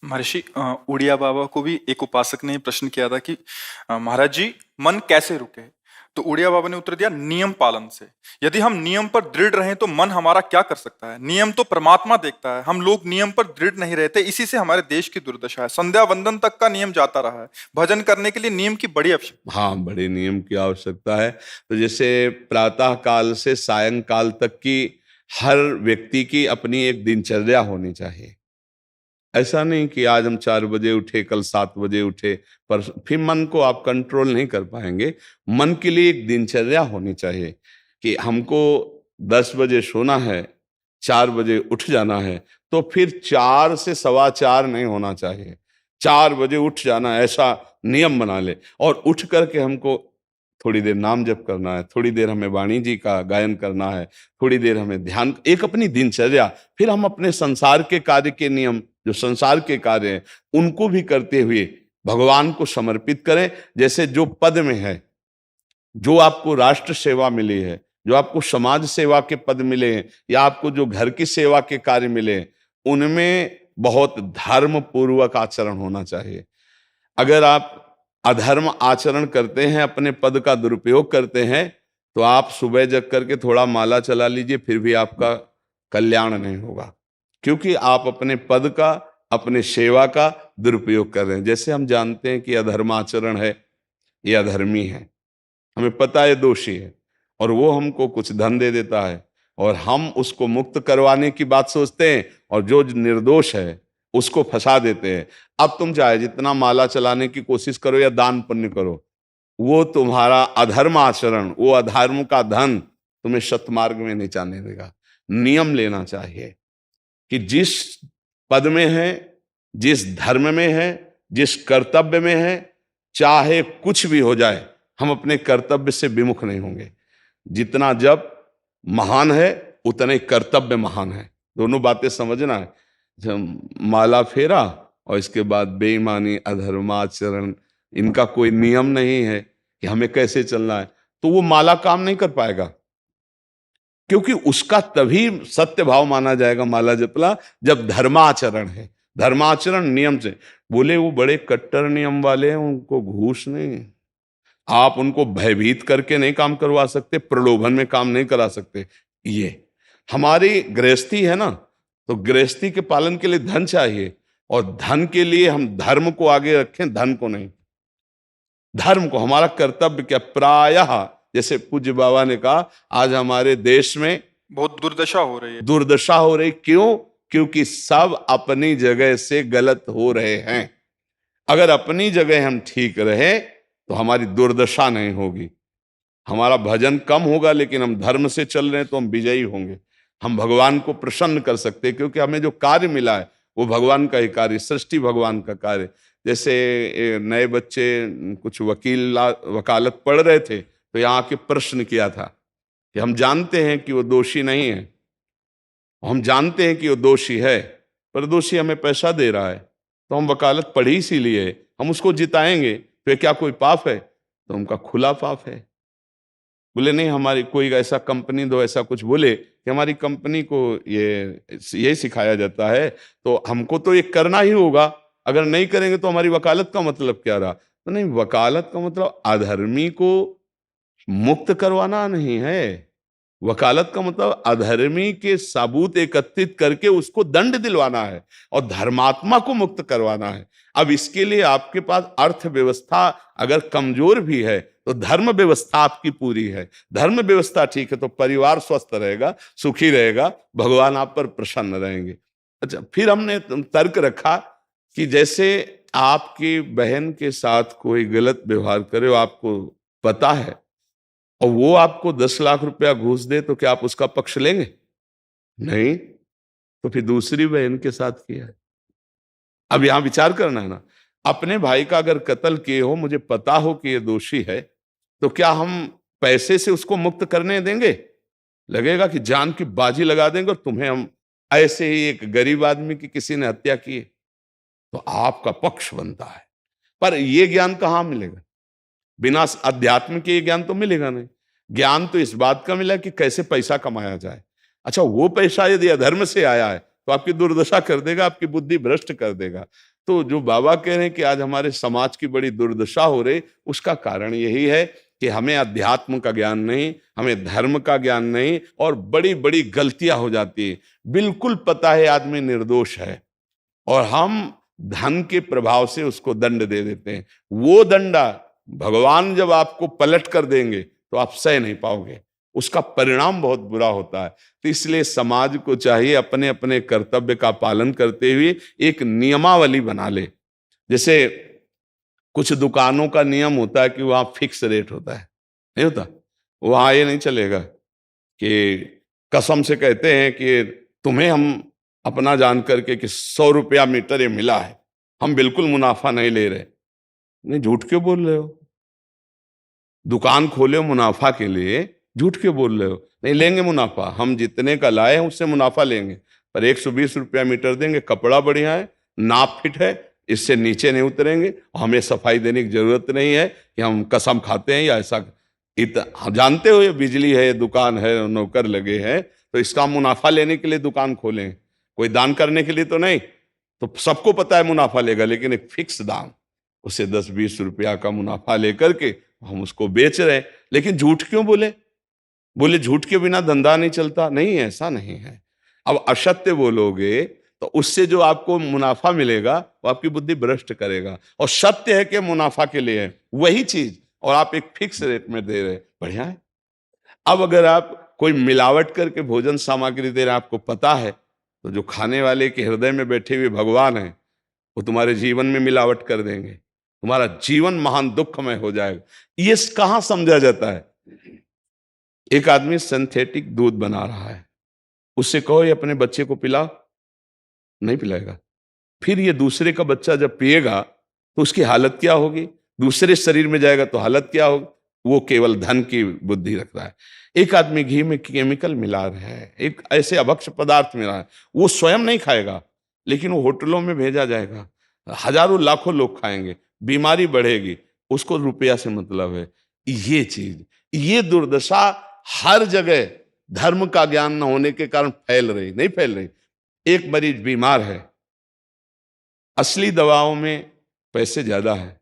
महर्षि उड़िया बाबा को भी एक उपासक ने प्रश्न किया था कि महाराज जी, मन कैसे रुके? तो उड़िया बाबा ने उत्तर दिया, नियम पालन से। यदि हम नियम पर दृढ़ रहें तो मन हमारा क्या कर सकता है? नियम तो परमात्मा देखता है। हम लोग नियम पर दृढ़ नहीं रहते, इसी से हमारे देश की दुर्दशा है। संध्या वंदन तक का नियम जाता रहा है। भजन करने के लिए नियम की बड़ी आवश्यकता। हाँ, बड़े नियम की आवश्यकता है। तो जैसे प्रातः काल से सायंकाल तक की हर व्यक्ति की अपनी एक दिनचर्या होनी चाहिए। ऐसा नहीं कि आज हम 4 बजे उठे, कल 7 बजे उठे, पर फिर मन को आप कंट्रोल नहीं कर पाएंगे। मन के लिए एक दिनचर्या होनी चाहिए कि हमको 10 बजे सोना है, 4 बजे उठ जाना है। तो फिर 4 से 4:15 नहीं होना चाहिए, 4 बजे उठ जाना, ऐसा नियम बना ले। और उठ करके हमको थोड़ी देर नाम जप करना है, थोड़ी देर हमें वाणी जी का गायन करना है, थोड़ी देर हमें ध्यान, एक अपनी दिनचर्या। फिर हम अपने संसार के कार्य के नियम, जो संसार के कार्य हैं, उनको भी करते हुए भगवान को समर्पित करें। जैसे जो पद में है, जो आपको राष्ट्र सेवा मिली है, जो आपको समाज सेवा के पद मिले हैं, या आपको जो घर की सेवा के कार्य मिले हैं, उनमें बहुत धर्म पूर्वक आचरण होना चाहिए। अगर आप अधर्म आचरण करते हैं, अपने पद का दुरुपयोग करते हैं, तो आप सुबह जग करके थोड़ा माला चला लीजिए, फिर भी आपका कल्याण नहीं होगा, क्योंकि आप अपने पद का, अपने सेवा का दुरुपयोग कर रहे हैं। जैसे हम जानते हैं कि अधर्म आचरण है, ये अधर्मी है, हमें पता है दोषी है, और वो हमको कुछ धन दे देता है, और हम उसको मुक्त करवाने की बात सोचते हैं, और जो निर्दोष है उसको फंसा देते हैं। अब तुम चाहे जितना माला चलाने की कोशिश करो या दान पुण्य करो, वो तुम्हारा अधर्म आचरण, वो अधर्म का धन तुम्हें सतमार्ग में नहीं जाने देगा। नियम लेना चाहिए कि जिस पद में है, जिस धर्म में है, जिस कर्तव्य में है, चाहे कुछ भी हो जाए, हम अपने कर्तव्य से विमुख नहीं होंगे। जितना जप महान है, उतने कर्तव्य महान है। दोनों बातें समझना है। जब माला फेरा और इसके बाद बेईमानी, अधर्माचरण, इनका कोई नियम नहीं है कि हमें कैसे चलना है, तो वो माला काम नहीं कर पाएगा, क्योंकि उसका तभी सत्य भाव माना जाएगा माला जपला जब धर्माचरण है। धर्माचरण नियम से। बोले वो बड़े कट्टर नियम वाले हैं, उनको घूस नहीं, आप उनको भयभीत करके नहीं काम करवा सकते, प्रलोभन में काम नहीं करा सकते। ये हमारी गृहस्थी है ना, तो गृहस्थी के पालन के लिए धन चाहिए, और धन के लिए हम धर्म को आगे रखें, धन को नहीं। धर्म को, हमारा कर्तव्य क्या, प्रायः जैसे पूज्य बाबा ने कहा, आज हमारे देश में बहुत दुर्दशा हो रही है। दुर्दशा हो रही, क्यों? क्योंकि सब अपनी जगह से गलत हो रहे हैं। अगर अपनी जगह हम ठीक रहे तो हमारी दुर्दशा नहीं होगी, हमारा भजन कम होगा, लेकिन हम धर्म से चल रहे हैं तो हम विजयी होंगे। हम भगवान को प्रसन्न कर सकते हैं, क्योंकि हमें जो कार्य मिला है वो भगवान का ही कार्य, सृष्टि भगवान का कार्य। जैसे नए बच्चे कुछ वकालत पढ़ रहे थे, तो यहाँ के प्रश्न किया था कि हम जानते हैं कि वो दोषी नहीं है, हम जानते हैं कि वो दोषी है, पर दोषी हमें पैसा दे रहा है, तो हम वकालत पढ़ी इसीलिए, हम उसको जिताएंगे, तो क्या कोई पाप है? तो उनका खुला पाप है। बोले नहीं, हमारी कोई ऐसा कंपनी दो, ऐसा कुछ बोले कि हमारी कंपनी को ये सिखाया जाता है, तो हमको तो ये करना ही होगा, अगर नहीं करेंगे तो हमारी वकालत का मतलब क्या रहा? तो नहीं, वकालत का मतलब अधर्मी को मुक्त करवाना नहीं है। वकालत का मतलब अधर्मी के सबूत एकत्रित करके उसको दंड दिलवाना है, और धर्मात्मा को मुक्त करवाना है। अब इसके लिए आपके पास अर्थव्यवस्था अगर कमजोर भी है, तो धर्म व्यवस्था आपकी पूरी है। धर्म व्यवस्था ठीक है तो परिवार स्वस्थ रहेगा, सुखी रहेगा, भगवान आप पर प्रसन्न रहेंगे। अच्छा, फिर हमने तर्क रखा कि जैसे आपकी बहन के साथ कोई गलत व्यवहार करे, आपको पता है, और वो आपको 10 लाख रुपया घूस दे, तो क्या आप उसका पक्ष लेंगे? नहीं। तो फिर दूसरी बहन के साथ किया है। अब यहां विचार करना है ना, अपने भाई का अगर कत्ल किए हो, मुझे पता हो कि ये दोषी है, तो क्या हम पैसे से उसको मुक्त करने देंगे? लगेगा कि जान की बाजी लगा देंगे, और तुम्हें हम, ऐसे ही एक गरीब आदमी की किसी ने हत्या की है, तो आपका पक्ष बनता है। पर यह ज्ञान कहां मिलेगा? बिना अध्यात्म के ये ज्ञान तो मिलेगा नहीं। ज्ञान तो इस बात का मिला कि कैसे पैसा कमाया जाए। अच्छा, वो पैसा यदि अधर्म से आया है तो आपकी दुर्दशा कर देगा, आपकी बुद्धि भ्रष्ट कर देगा। तो जो बाबा कह रहे हैं कि आज हमारे समाज की बड़ी दुर्दशा हो रही, उसका कारण यही है कि हमें अध्यात्म का ज्ञान नहीं, हमें धर्म का ज्ञान नहीं, और बड़ी बड़ी गलतियां हो जाती है। बिल्कुल पता है आदमी निर्दोष है और हम धन के प्रभाव से उसको दंड दे देते हैं। वो दंडा भगवान जब आपको पलट कर देंगे तो आप सह नहीं पाओगे, उसका परिणाम बहुत बुरा होता है। तो इसलिए समाज को चाहिए अपने अपने कर्तव्य का पालन करते हुए एक नियमावली बना ले। जैसे कुछ दुकानों का नियम होता है कि वहां फिक्स रेट होता है, नहीं होता? वहां ये नहीं चलेगा कि कसम से कहते हैं कि तुम्हें हम अपना जान करके कि 100 रुपया मीटर ये मिला है, हम बिल्कुल मुनाफा नहीं ले रहे। नहीं, झूठ क्यों बोल रहे हो? दुकान खोले हो मुनाफा के लिए, झूठ क्यों बोल रहे हो? नहीं लेंगे मुनाफा, हम जितने का लाए हैं उससे मुनाफा लेंगे, पर 120 रुपया मीटर देंगे, कपड़ा बढ़िया है, नाप फिट है, इससे नीचे नहीं उतरेंगे, हमें सफाई देने की जरूरत नहीं है कि हम कसम खाते हैं या ऐसा। हम जानते हो ये बिजली है, दुकान है, नौकर लगे हैं, तो इसका मुनाफा लेने के लिए दुकान खोलें, कोई दान करने के लिए तो नहीं। तो सबको पता है मुनाफा लेगा, लेकिन एक फिक्स दाम, उसे 10-20 रुपया का मुनाफा लेकर के हम उसको बेच रहे हैं। लेकिन झूठ क्यों बोले? बोले झूठ के बिना धंधा नहीं चलता। नहीं, ऐसा नहीं है। अब असत्य बोलोगे तो उससे जो आपको मुनाफा मिलेगा वो आपकी बुद्धि भ्रष्ट करेगा, और सत्य है कि मुनाफा के लिए है वही चीज, और आप एक फिक्स रेट में दे रहे, बढ़िया है। अब अगर आप कोई मिलावट करके भोजन सामग्री दे रहे हैं, आपको पता है, तो जो खाने वाले के हृदय में बैठे हुए भगवान हैं वो तुम्हारे जीवन में मिलावट कर देंगे, तुम्हारा जीवन महान दुखमय हो जाएगा। ये कहां समझा जाता है? एक आदमी सिंथेटिक दूध बना रहा है, उससे कहो ये अपने बच्चे को पिला, नहीं पिलाएगा। फिर ये दूसरे का बच्चा जब पिएगा तो उसकी हालत क्या होगी? दूसरे शरीर में जाएगा तो हालत क्या होगी? वो केवल धन की बुद्धि रख रहा है। एक आदमी घी में केमिकल मिला रहा है, एक ऐसे अभक्ष पदार्थ मिला है, वो स्वयं नहीं खाएगा, लेकिन वो होटलों में भेजा जाएगा, हजारों लाखों लोग खाएंगे, बीमारी बढ़ेगी, उसको रुपया से मतलब है। ये चीज, ये दुर्दशा हर जगह धर्म का ज्ञान न होने के कारण फैल रही, नहीं फैल रही। एक मरीज बीमार है, असली दवाओं में पैसे ज्यादा है,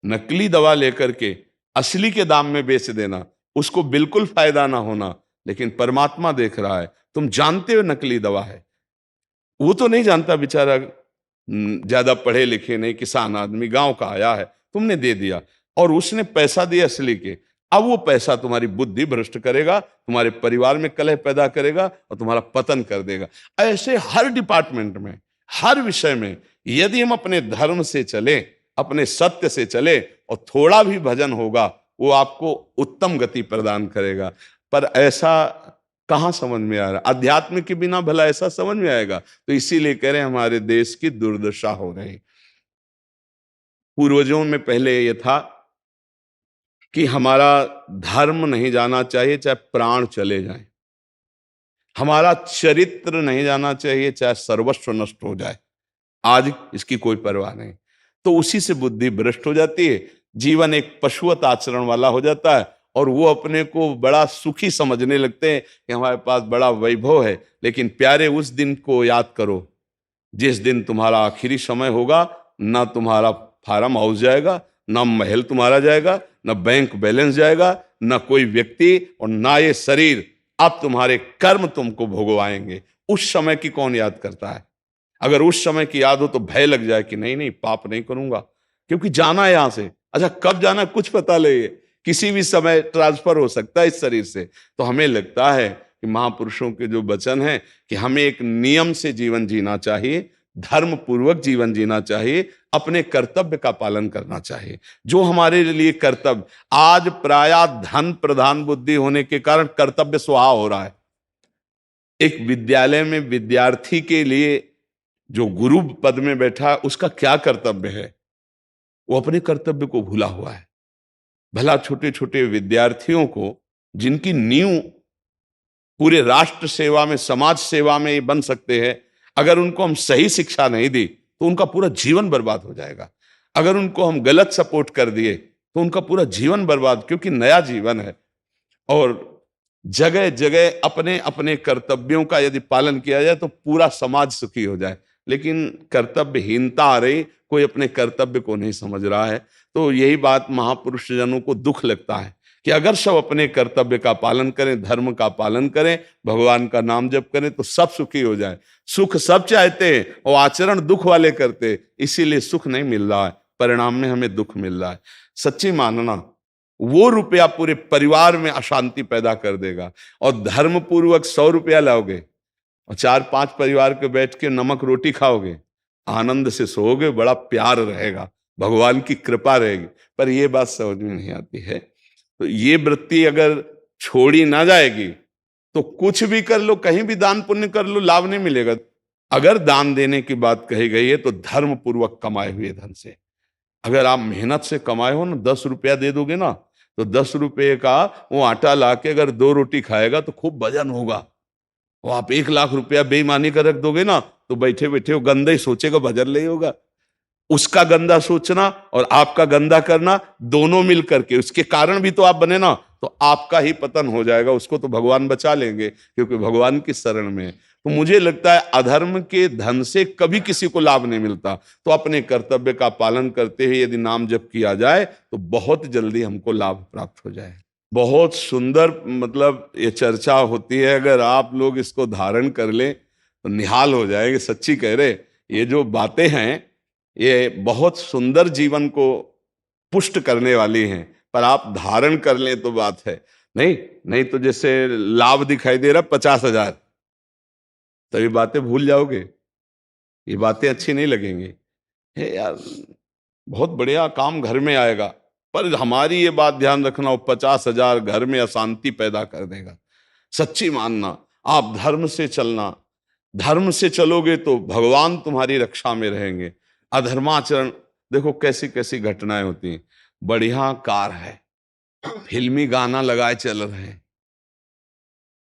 नकली दवा लेकर के असली के दाम में बेच देना, उसको बिल्कुल फायदा ना होना। लेकिन परमात्मा देख रहा है, तुम जानते हो नकली दवा है, वो तो नहीं जानता बेचारा, ज्यादा पढ़े लिखे नहीं, किसान आदमी गांव का आया है, तुमने दे दिया और उसने पैसा दिया असली के। अब वो पैसा तुम्हारी बुद्धि भ्रष्ट करेगा, तुम्हारे परिवार में कलह पैदा करेगा और तुम्हारा पतन कर देगा। ऐसे हर डिपार्टमेंट में, हर विषय में यदि हम अपने धर्म से चले, अपने सत्य से चले और थोड़ा भी भजन होगा, वो आपको उत्तम गति प्रदान करेगा। पर ऐसा कहां समझ में आ रहा? अध्यात्म के बिना भला ऐसा समझ में आएगा? तो इसीलिए कह रहे हैं हमारे देश की दुर्दशा हो रही। पूर्वजों में पहले यह था कि हमारा धर्म नहीं जाना चाहिए चाहे प्राण चले जाएं, हमारा चरित्र नहीं जाना चाहिए चाहे सर्वस्व नष्ट हो जाए। आज इसकी कोई परवाह नहीं, तो उसी से बुद्धि भ्रष्ट हो जाती है, जीवन एक पशुवत आचरण वाला हो जाता है, और वो अपने को बड़ा सुखी समझने लगते हैं कि हमारे पास बड़ा वैभव है। लेकिन प्यारे, उस दिन को याद करो जिस दिन तुम्हारा आखिरी समय होगा, ना तुम्हारा फार्म हाउस जाएगा, ना महल तुम्हारा जाएगा, ना बैंक बैलेंस जाएगा, ना कोई व्यक्ति, और ना ये शरीर। अब तुम्हारे कर्म तुमको भोगवाएंगे। उस समय की कौन याद करता है? अगर उस समय की याद हो तो भय लग जाए कि नहीं नहीं, पाप नहीं करूंगा, क्योंकि जाना है यहां से। अच्छा, कब जाना कुछ पता नहीं, किसी भी समय ट्रांसफर हो सकता है इस शरीर से। तो हमें लगता है कि महापुरुषों के जो वचन हैं कि हमें एक नियम से जीवन जीना चाहिए, धर्म पूर्वक जीवन जीना चाहिए, अपने कर्तव्य का पालन करना चाहिए। जो हमारे लिए कर्तव्य, आज प्रायः धन प्रधान बुद्धि होने के कारण कर्तव्य स्वाहा हो रहा है। एक विद्यालय में विद्यार्थी के लिए जो गुरु पद में बैठा, उसका क्या कर्तव्य है? वो अपने कर्तव्य को भूला हुआ है। भला छोटे छोटे विद्यार्थियों को, जिनकी नींव पूरे राष्ट्र सेवा में, समाज सेवा में ये बन सकते हैं, अगर उनको हम सही शिक्षा नहीं दी तो उनका पूरा जीवन बर्बाद हो जाएगा। अगर उनको हम गलत सपोर्ट कर दिए तो उनका पूरा जीवन बर्बाद, क्योंकि नया जीवन है। और जगह जगह अपने अपने कर्तव्यों का यदि पालन किया जाए तो पूरा समाज सुखी हो जाए। लेकिन कर्तव्यहीनता आ रही, कोई अपने कर्तव्य को नहीं समझ रहा है। तो यही बात महापुरुष जनों को दुख लगता है कि अगर सब अपने कर्तव्य का पालन करें, धर्म का पालन करें, भगवान का नाम जप करें तो सब सुखी हो जाए। सुख सब चाहते हैं और आचरण दुख वाले करते हैं, इसीलिए सुख नहीं मिल रहा है, परिणाम में हमें दुख मिल रहा है। सच्ची मानना, वो रुपया पूरे परिवार में अशांति पैदा कर देगा। और धर्म पूर्वक 100 रुपया लाओगे और 4-5 परिवार के बैठ के नमक रोटी खाओगे, आनंद से सोओगे, बड़ा प्यार रहेगा, भगवान की कृपा रहेगी। पर ये बात समझ में नहीं आती है। तो ये वृत्ति अगर छोड़ी ना जाएगी तो कुछ भी कर लो, कहीं भी दान पुण्य कर लो, लाभ नहीं मिलेगा। अगर दान देने की बात कही गई है तो धर्म पूर्वक कमाए हुए धन से। अगर आप मेहनत से कमाए हो ना, 10 रुपया दे दोगे ना, तो 10 रुपये का वो आटा लाके अगर 2 रोटी खाएगा तो खूब वजन होगा। और आप 1 लाख रुपया बेईमानी का रख दोगे ना, तो बैठे बैठे वो गंदा ही सोचेगा, भजन नहीं होगा। उसका गंदा सोचना और आपका गंदा करना, दोनों मिल करके, उसके कारण भी तो आप बने ना, तो आपका ही पतन हो जाएगा। उसको तो भगवान बचा लेंगे क्योंकि भगवान की शरण में है। तो मुझे लगता है अधर्म के धन से कभी किसी को लाभ नहीं मिलता। तो अपने कर्तव्य का पालन करते हुए यदि नाम जप किया जाए तो बहुत जल्दी हमको लाभ प्राप्त हो जाए। बहुत सुंदर, मतलब ये चर्चा होती है, अगर आप लोग इसको धारण कर लें तो निहाल हो जाएंगे। सच्ची कह रहे, ये जो बातें हैं ये बहुत सुंदर जीवन को पुष्ट करने वाली हैं, पर आप धारण कर लें तो बात है। नहीं नहीं तो जैसे लाभ दिखाई दे रहा 50,000, तो ये बातें भूल जाओगे, ये बातें अच्छी नहीं लगेंगी। हे यार, बहुत बढ़िया काम घर में आएगा, पर हमारी ये बात ध्यान रखना, वो 50,000 घर में अशांति पैदा कर देगा। सच्ची मानना, आप धर्म से चलना, धर्म से चलोगे तो भगवान तुम्हारी रक्षा में रहेंगे। अधर्माचरण, देखो कैसी कैसी घटनाएं होती हैं। बढ़िया कार है, फिल्मी गाना लगाए चल रहे हैं,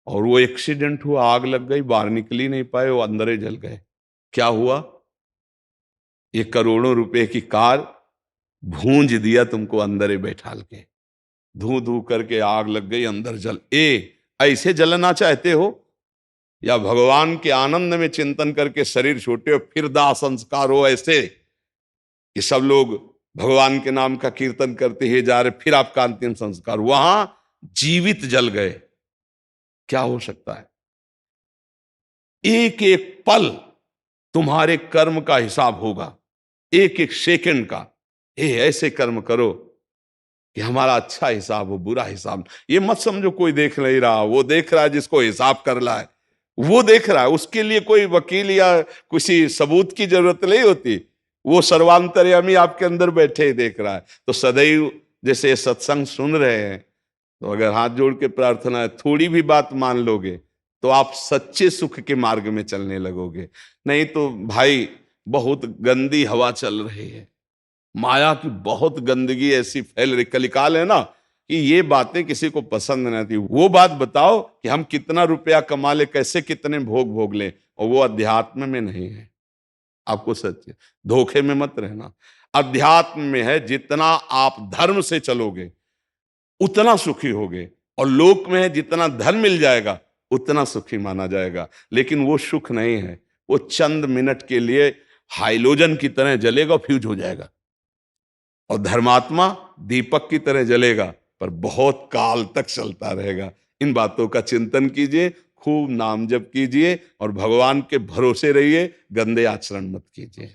और वो एक्सीडेंट हुआ, आग लग गई, बाहर निकल ही नहीं पाए, वो अंदर ही जल गए। क्या हुआ? ये करोड़ों रुपए की कार भूंज दिया तुमको अंदर ही बैठाल के, धू धू करके आग लग गई, अंदर जल। ऐसे जलना चाहते हो या भगवान के आनंद में चिंतन करके शरीर छोटे हो फिर दाह संस्कार हो, ऐसे कि सब लोग भगवान के नाम का कीर्तन करते ही जा रहे, फिर आपका अंतिम संस्कार वहां जीवित जल गए? क्या हो सकता है? एक एक पल तुम्हारे कर्म का हिसाब होगा, एक एक सेकंड का। ऐसे कर्म करो कि हमारा अच्छा हिसाब हो, बुरा हिसाब। ये मत समझो कोई देख नहीं रहा, वो देख रहा है जिसको हिसाब करना है, वो देख रहा है। उसके लिए कोई वकील या किसी सबूत की जरूरत नहीं होती, वो सर्वांतर्यामी आपके अंदर बैठे ही देख रहा है। तो सदैव जैसे सत्संग सुन रहे हैं, तो अगर हाथ जोड़ के प्रार्थना है, थोड़ी भी बात मान लोगे तो आप सच्चे सुख के मार्ग में चलने लगोगे। नहीं तो भाई बहुत गंदी हवा चल रही है, माया की बहुत गंदगी ऐसी फैल रही, कलिकाल है ना, कि ये बातें किसी को पसंद नहीं आती। वो बात बताओ कि हम कितना रुपया कमा ले, कैसे कितने भोग भोग ले, और वो अध्यात्म में नहीं है। आपको सच धोखे में मत रहना, अध्यात्म में है। जितना आप धर्म से चलोगे उतना सुखी होगे, और लोक में है जितना धन मिल जाएगा उतना सुखी माना जाएगा। लेकिन वो सुख नहीं है, वो चंद मिनट के लिए हाइलोजन की तरह जलेगा, फ्यूज हो जाएगा। और धर्मात्मा दीपक की तरह जलेगा, पर बहुत काल तक चलता रहेगा। इन बातों का चिंतन कीजिए, खूब नाम जप कीजिए और भगवान के भरोसे रहिए, गंदे आचरण मत कीजिए।